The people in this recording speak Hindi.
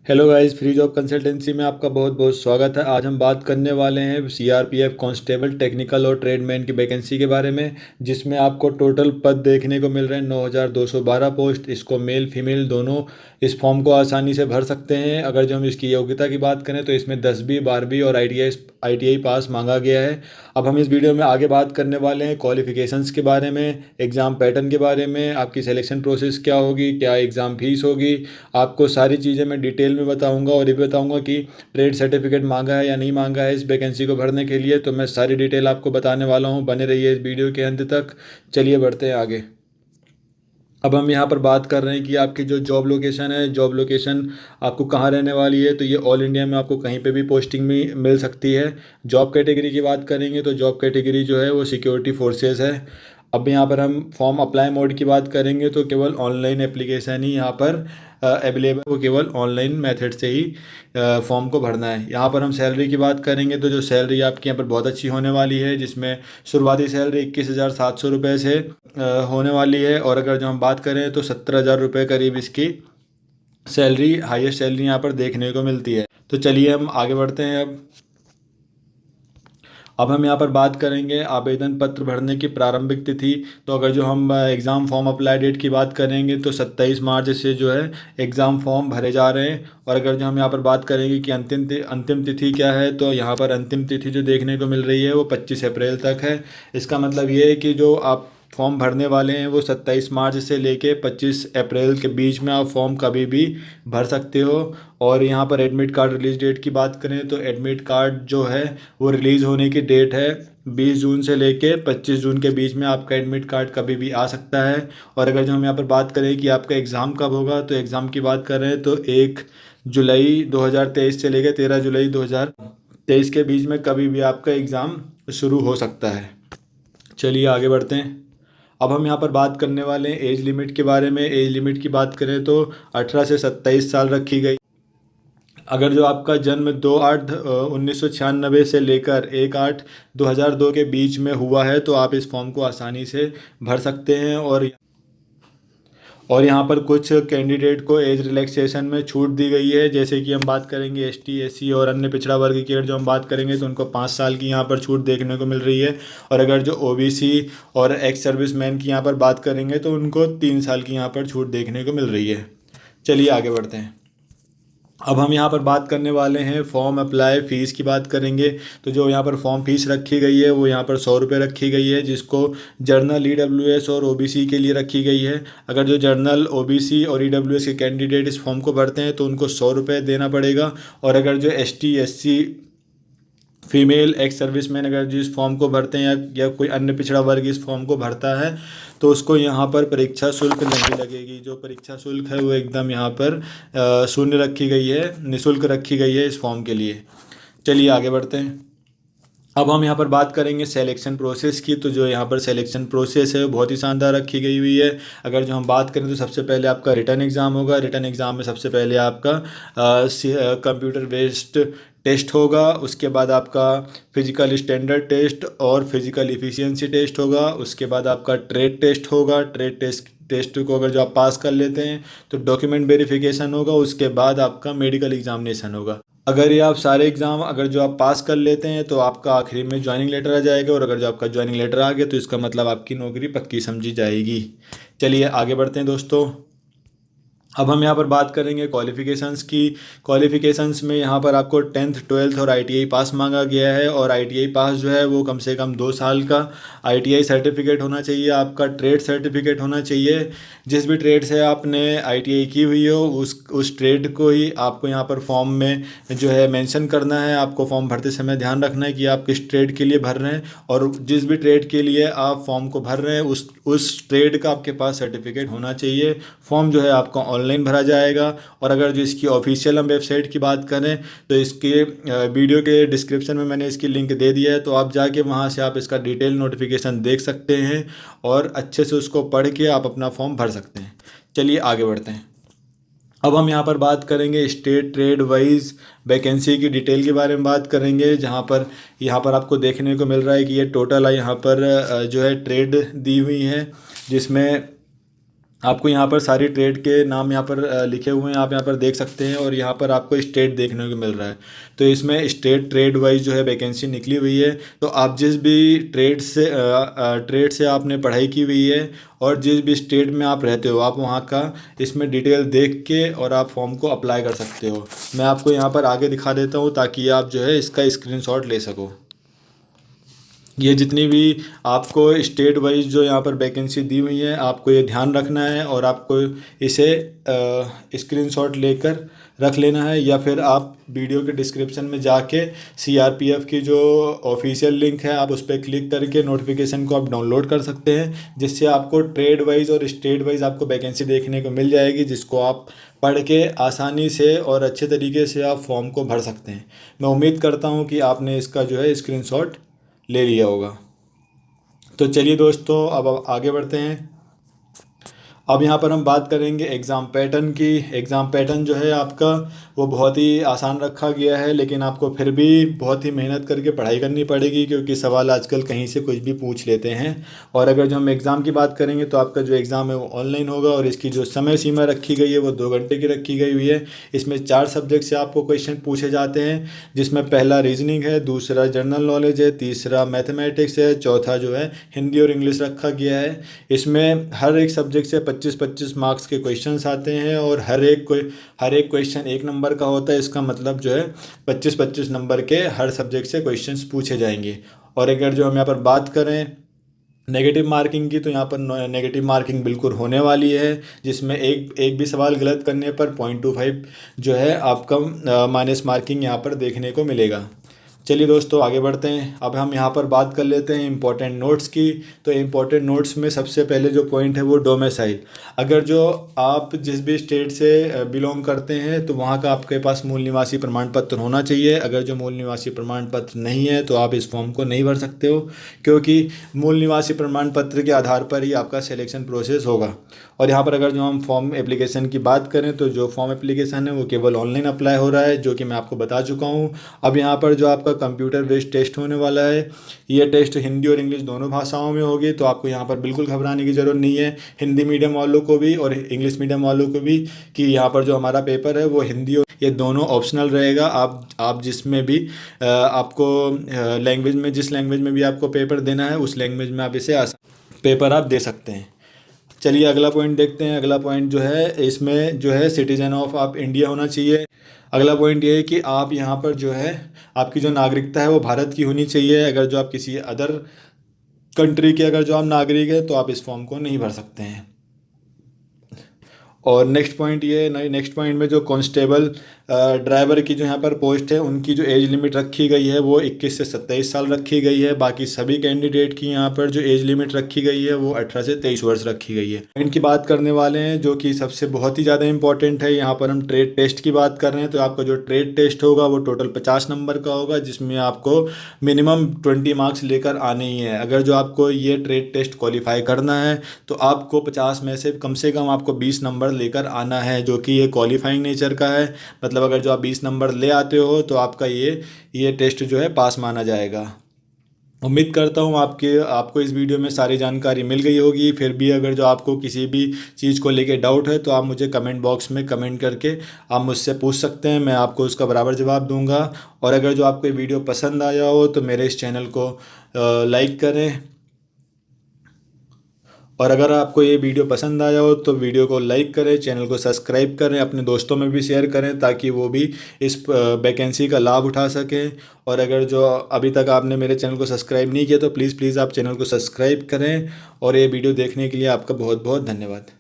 Hello guys, free job consultancy में आपका बहुत बहुत स्वागत है। आज हम बात करने वाले हैं सीआरपीएफ कांस्टेबल टेक्निकल और ट्रेडमैन की वैकेंसी के बारे में, जिसमें आपको टोटल पद देखने को मिल रहे हैं 9212 पोस्ट। इसको मेल फीमेल दोनों इस फॉर्म को आसानी से भर सकते हैं। अगर जो हम इसकी योग्यता की बात करें तो इसमें 10वीं 12वीं और आईटीआई पास मांगा गया है। अब हम इस वीडियो में आगे बात करने वाले हैं क्वालिफिकेशंस के बारे में, एग्ज़ाम पैटर्न के बारे में, आपकी सिलेक्शन प्रोसेस क्या होगी, क्या एग्ज़ाम फीस होगी। आपको सारी चीज़ें मैं डिटेल में बताऊंगा और ये भी बताऊंगा कि ट्रेड सर्टिफिकेट मांगा है या नहीं मांगा है इस वैकेंसी को भरने के लिए। तो मैं सारी डिटेल आपको बताने वाला हूँ, बने रहिए इस वीडियो के अंत तक। चलिए बढ़ते हैं आगे। अब हम यहाँ पर बात कर रहे हैं कि आपकी जो जॉब लोकेशन है, जॉब लोकेशन आपको कहाँ रहने वाली है। तो ये ऑल इंडिया में आपको कहीं पे भी पोस्टिंग में मिल सकती है। जॉब कैटेगरी की बात करेंगे तो जॉब कैटेगरी जो है वो सिक्योरिटी फोर्सेस है। अब यहाँ पर हम फॉर्म अप्लाई मोड की बात करेंगे तो केवल ऑनलाइन एप्लीकेशन ही यहाँ पर अवेलेबल, वो केवल ऑनलाइन मेथड से ही फॉर्म को भरना है। यहाँ पर हम सैलरी की बात करेंगे तो जो सैलरी आपकी यहाँ पर बहुत अच्छी होने वाली है, जिसमें शुरुआती सैलरी 21,700 रुपये से होने वाली है। और अगर जो हम बात करें तो 17,000 रुपये करीब इसकी सैलरी, हाईएस्ट सैलरी यहाँ पर देखने को मिलती है। तो चलिए हम आगे बढ़ते हैं। अब हम यहाँ पर बात करेंगे आवेदन पत्र भरने की प्रारंभिक तिथि। तो अगर जो हम एग्ज़ाम फॉर्म अप्लाई डेट की बात करेंगे तो 27 मार्च से जो है एग्ज़ाम फॉर्म भरे जा रहे हैं। और अगर जो हम यहाँ पर बात करेंगे कि अंतिम तिथि क्या है, तो यहाँ पर अंतिम तिथि जो देखने को मिल रही है वो 25 अप्रैल तक है। इसका मतलब ये है कि जो आप फॉर्म भरने वाले हैं वो 27 मार्च से लेके 25 अप्रैल के बीच में आप फॉर्म कभी भी भर सकते हो। और यहाँ पर एडमिट कार्ड रिलीज़ डेट की बात करें तो एडमिट कार्ड जो है वो रिलीज़ होने की डेट है 20 जून से लेके 25 जून के बीच में आपका एडमिट कार्ड कभी भी आ सकता है। और अगर जो हम यहाँ पर बात करें कि आपका एग्ज़ाम कब होगा, तो एग्ज़ाम की बात कर रहे हैं तो 1 जुलाई 2023 से लेकर 13 जुलाई 2023 के बीच में कभी भी आपका एग्ज़ाम शुरू हो सकता है। चलिए आगे बढ़ते हैं। अब हम यहाँ पर बात करने वाले हैं एज लिमिट के बारे में। एज लिमिट की बात करें तो 18 से 27 साल रखी गई। अगर जो आपका जन्म 2/8/1996 से लेकर 1/8/2002 के बीच में हुआ है तो आप इस फॉर्म को आसानी से भर सकते हैं। और यहाँ पर कुछ कैंडिडेट को एज रिलैक्सेशन में छूट दी गई है, जैसे कि हम बात करेंगे एसटी, एससी और अन्य पिछड़ा वर्ग की अगर जो हम बात करेंगे तो उनको 5 साल की यहाँ पर छूट देखने को मिल रही है। और अगर जो ओबीसी और एक्स सर्विसमैन की यहाँ पर बात करेंगे तो उनको 3 साल की यहाँ पर छूट देखने को मिल रही है। चलिए आगे बढ़ते हैं। अब हम यहाँ पर बात करने वाले हैं फॉर्म अप्लाई फ़ीस की बात करेंगे। तो जो यहाँ पर फॉर्म फीस रखी गई है वो यहाँ पर 100 रुपये रखी गई है, जिसको जर्नल ईडब्ल्यूएस और ओबीसी के लिए रखी गई है। अगर जो जर्नल ओबीसी और ईडब्ल्यूएस के कैंडिडेट इस फॉर्म को भरते हैं तो उनको 100 रुपये देना पड़ेगा। और अगर जो ST, SC, female ex serviceman अगर जिस फॉर्म को भरते हैं या कोई अन्य पिछड़ा वर्ग इस फॉर्म को भरता है तो उसको यहाँ पर परीक्षा शुल्क नहीं लगेगी। जो परीक्षा शुल्क है वो एकदम यहाँ पर शून्य रखी गई है, निःशुल्क रखी गई है इस फॉर्म के लिए। चलिए आगे बढ़ते हैं। अब हम यहाँ पर बात करेंगे सिलेक्शन प्रोसेस की। तो जो यहाँ पर सिलेक्शन प्रोसेस है वो बहुत ही शानदार रखी गई हुई है। अगर जो हम बात करें तो सबसे पहले आपका रिटन एग्ज़ाम होगा। रिटन एग्ज़ाम में सबसे पहले आपका कंप्यूटर बेस्ड टेस्ट होगा। उसके बाद आपका फिजिकल स्टैंडर्ड टेस्ट और फिजिकल इफ़िशियंसी टेस्ट होगा। उसके बाद आपका ट्रेड टेस्ट होगा। ट्रेड टेस्ट को अगर जो आप पास कर लेते हैं तो डॉक्यूमेंट वेरिफिकेशन होगा। उसके बाद आपका मेडिकल एग्जामिनेशन होगा। अगर ये आप सारे एग्ज़ाम अगर जो आप पास कर लेते हैं तो आपका आखिरी में ज्वाइनिंग लेटर आ जाएगा। और अगर जो आपका ज्वाइनिंग लेटर आ गया तो इसका मतलब आपकी नौकरी पक्की समझी जाएगी। चलिए आगे बढ़ते हैं दोस्तों। अब हम यहाँ पर बात करेंगे क्वालिफ़िकेशंस की। क्वालिफ़िकेशंस में यहाँ पर आपको 10th 12th और आईटीआई पास मांगा गया है। और आईटीआई पास जो है वो कम से कम 2 साल का आईटीआई सर्टिफिकेट होना चाहिए। आपका ट्रेड सर्टिफिकेट होना चाहिए। जिस भी ट्रेड से आपने आईटीआई की हुई हो उस ट्रेड को ही आपको यहाँ पर फॉर्म में जो है मेंशन करना है। आपको फॉर्म भरते समय ध्यान रखना है कि आप किस ट्रेड के लिए भर रहे हैं। और जिस भी ट्रेड के लिए आप फॉर्म को भर रहे हैं उस ट्रेड का आपके पास सर्टिफिकेट होना चाहिए। फॉर्म जो है आपका ऑनलाइन भरा जाएगा। और अगर जो इसकी ऑफिशियल हम वेबसाइट की बात करें तो इसके वीडियो के डिस्क्रिप्शन में मैंने इसकी लिंक दे दिया है, तो आप जाके वहाँ से आप इसका डिटेल नोटिफिकेशन देख सकते हैं और अच्छे से उसको पढ़ के आप अपना फॉर्म भर सकते हैं। चलिए आगे बढ़ते हैं। अब हम यहाँ पर बात करेंगे स्टेट ट्रेड वाइज वैकेंसी की डिटेल के बारे में बात करेंगे, जहाँ पर आपको देखने को मिल रहा है कि ये टोटल यहाँ पर जो है ट्रेड दी हुई है, जिसमें आपको यहाँ पर सारी ट्रेड के नाम यहाँ पर लिखे हुए हैं, आप यहाँ पर देख सकते हैं। और यहाँ पर आपको स्टेट देखने को मिल रहा है, तो इसमें स्टेट ट्रेड वाइज जो है वैकेंसी निकली हुई है। तो आप जिस भी ट्रेड से आपने पढ़ाई की हुई है और जिस भी स्टेट में आप रहते हो, आप वहाँ का इसमें डिटेल देख के और आप फॉर्म को अप्लाई कर सकते हो। मैं आपको यहाँ पर आगे दिखा देता हूँ ताकि आप जो है इसका स्क्रीनशॉट ले सको। ये जितनी भी आपको स्टेट वाइज जो यहाँ पर वैकेंसी दी हुई है, आपको ये ध्यान रखना है और आपको इसे स्क्रीनशॉट लेकर रख लेना है, या फिर आप वीडियो के डिस्क्रिप्शन में जाके सीआरपीएफ की जो ऑफिशियल लिंक है आप उस पर क्लिक करके नोटिफिकेशन को आप डाउनलोड कर सकते हैं, जिससे आपको ट्रेड वाइज और स्टेट वाइज आपको वैकेंसी देखने को मिल जाएगी, जिसको आप पढ़ के आसानी से और अच्छे तरीके से आप फॉर्म को भर सकते हैं। मैं उम्मीद करता हूँ कि आपने इसका जो है स्क्रीनशॉट ले लिया होगा। तो चलिए दोस्तों, अब आगे बढ़ते हैं। अब यहाँ पर हम बात करेंगे एग्ज़ाम पैटर्न की। एग्ज़ाम पैटर्न जो है आपका वो बहुत ही आसान रखा गया है, लेकिन आपको फिर भी बहुत ही मेहनत करके पढ़ाई करनी पड़ेगी, क्योंकि सवाल आजकल कहीं से कुछ भी पूछ लेते हैं। और अगर जो हम एग्ज़ाम की बात करेंगे तो आपका जो एग्ज़ाम है वो ऑनलाइन होगा, और इसकी जो समय सीमा रखी गई है वो 2 घंटे की रखी गई हुई है। इसमें 4 सब्जेक्ट से आपको क्वेश्चन पूछे जाते हैं, जिसमें पहला रीजनिंग है, दूसरा जनरल नॉलेज है, तीसरा मैथमेटिक्स है, चौथा जो है हिंदी और इंग्लिश रखा गया है। इसमें हर एक सब्जेक्ट से 25-25 मार्क्स के क्वेश्चंस आते हैं, और हर एक क्वेश्चन 1 नंबर का होता है। इसका मतलब जो है 25-25 नंबर के हर सब्जेक्ट से क्वेश्चंस पूछे जाएंगे। और अगर जो हम यहाँ पर बात करें नेगेटिव मार्किंग की, तो यहाँ पर नेगेटिव मार्किंग बिल्कुल होने वाली है, जिसमें एक भी सवाल गलत करने पर 0.25 जो है आपका माइनस मार्किंग यहाँ पर देखने को मिलेगा। चलिए दोस्तों, आगे बढ़ते हैं। अब हम यहाँ पर बात कर लेते हैं इम्पोर्टेंट नोट्स की। तो इम्पोर्टेंट नोट्स में सबसे पहले जो पॉइंट है वो डोमिसाइल। अगर जो आप जिस भी स्टेट से बिलोंग करते हैं तो वहाँ का आपके पास मूल निवासी प्रमाण पत्र होना चाहिए। अगर जो मूल निवासी प्रमाण पत्र नहीं है तो आप इस फॉर्म को नहीं भर सकते हो, क्योंकि मूल निवासी प्रमाण पत्र के आधार पर ही आपका सिलेक्शन प्रोसेस होगा। और यहाँ पर अगर जो हम फॉर्म एप्लीकेशन की बात करें तो जो फॉर्म एप्लीकेशन है वो केवल ऑनलाइन अप्लाई हो रहा है, जो कि मैं आपको बता चुका हूँ। अब यहाँ पर जो आपका कंप्यूटर बेस्ड टेस्ट होने वाला है, ये टेस्ट हिंदी और इंग्लिश दोनों भाषाओं में होगी, तो आपको यहाँ पर बिल्कुल घबराने की ज़रूरत नहीं है। हिंदी मीडियम वालों को भी और इंग्लिश मीडियम वालों को भी, कि यहाँ पर जो हमारा पेपर है वो हिंदी और ये दोनों ऑप्शनल रहेगा। आप जिसमें भी आपको लैंग्वेज में, जिस लैंग्वेज में भी आपको पेपर देना है उस लैंग्वेज में आप इसे पेपर आप दे सकते हैं। चलिए अगला पॉइंट देखते हैं। अगला पॉइंट जो है इसमें जो है सिटीजन ऑफ आप इंडिया होना चाहिए। अगला पॉइंट ये है कि आप यहाँ पर जो है आपकी जो नागरिकता है वो भारत की होनी चाहिए। अगर जो आप किसी अदर कंट्री के अगर जो आप नागरिक हैं तो आप इस फॉर्म को नहीं भर सकते हैं। और नेक्स्ट पॉइंट ये है, नेक्स्ट पॉइंट में जो कांस्टेबल ड्राइवर की जो यहाँ पर पोस्ट है उनकी जो एज लिमिट रखी गई है वो 21 से 27 साल रखी गई है। बाकी सभी कैंडिडेट की यहाँ पर जो एज लिमिट रखी गई है वो 18 से 23 वर्ष रखी गई है। इनकी बात करने वाले हैं जो कि सबसे बहुत ही ज़्यादा इंपॉर्टेंट है। यहाँ पर हम ट्रेड टेस्ट की बात कर रहे हैं, तो आपका जो ट्रेड टेस्ट होगा वो टोटल 50 नंबर का होगा, जिसमें आपको मिनिमम 20 मार्क्स लेकर आने ही है। अगर जो आपको ये ट्रेड टेस्ट क्वालिफाई करना है तो आपको 50 में से कम आपको 20 नंबर लेकर आना है, जो कि ये क्वालिफाइंग नेचर का है। मतलब अगर जो आप 20 नंबर ले आते हो तो आपका ये टेस्ट जो है पास माना जाएगा। उम्मीद करता हूँ आपको इस वीडियो में सारी जानकारी मिल गई होगी। फिर भी अगर जो आपको किसी भी चीज़ को लेके डाउट है तो आप मुझे कमेंट बॉक्स में कमेंट करके आप मुझसे पूछ सकते हैं, मैं आपको उसका बराबर जवाब दूंगा। और अगर जो आपको ये वीडियो पसंद आया हो तो मेरे इस चैनल को लाइक करें, और अगर आपको ये वीडियो पसंद आया हो तो वीडियो को लाइक करें, चैनल को सब्सक्राइब करें, अपने दोस्तों में भी शेयर करें ताकि वो भी इस वैकेंसी का लाभ उठा सकें। और अगर जो अभी तक आपने मेरे चैनल को सब्सक्राइब नहीं किया तो प्लीज़ आप चैनल को सब्सक्राइब करें। और ये वीडियो देखने के लिए आपका बहुत बहुत धन्यवाद।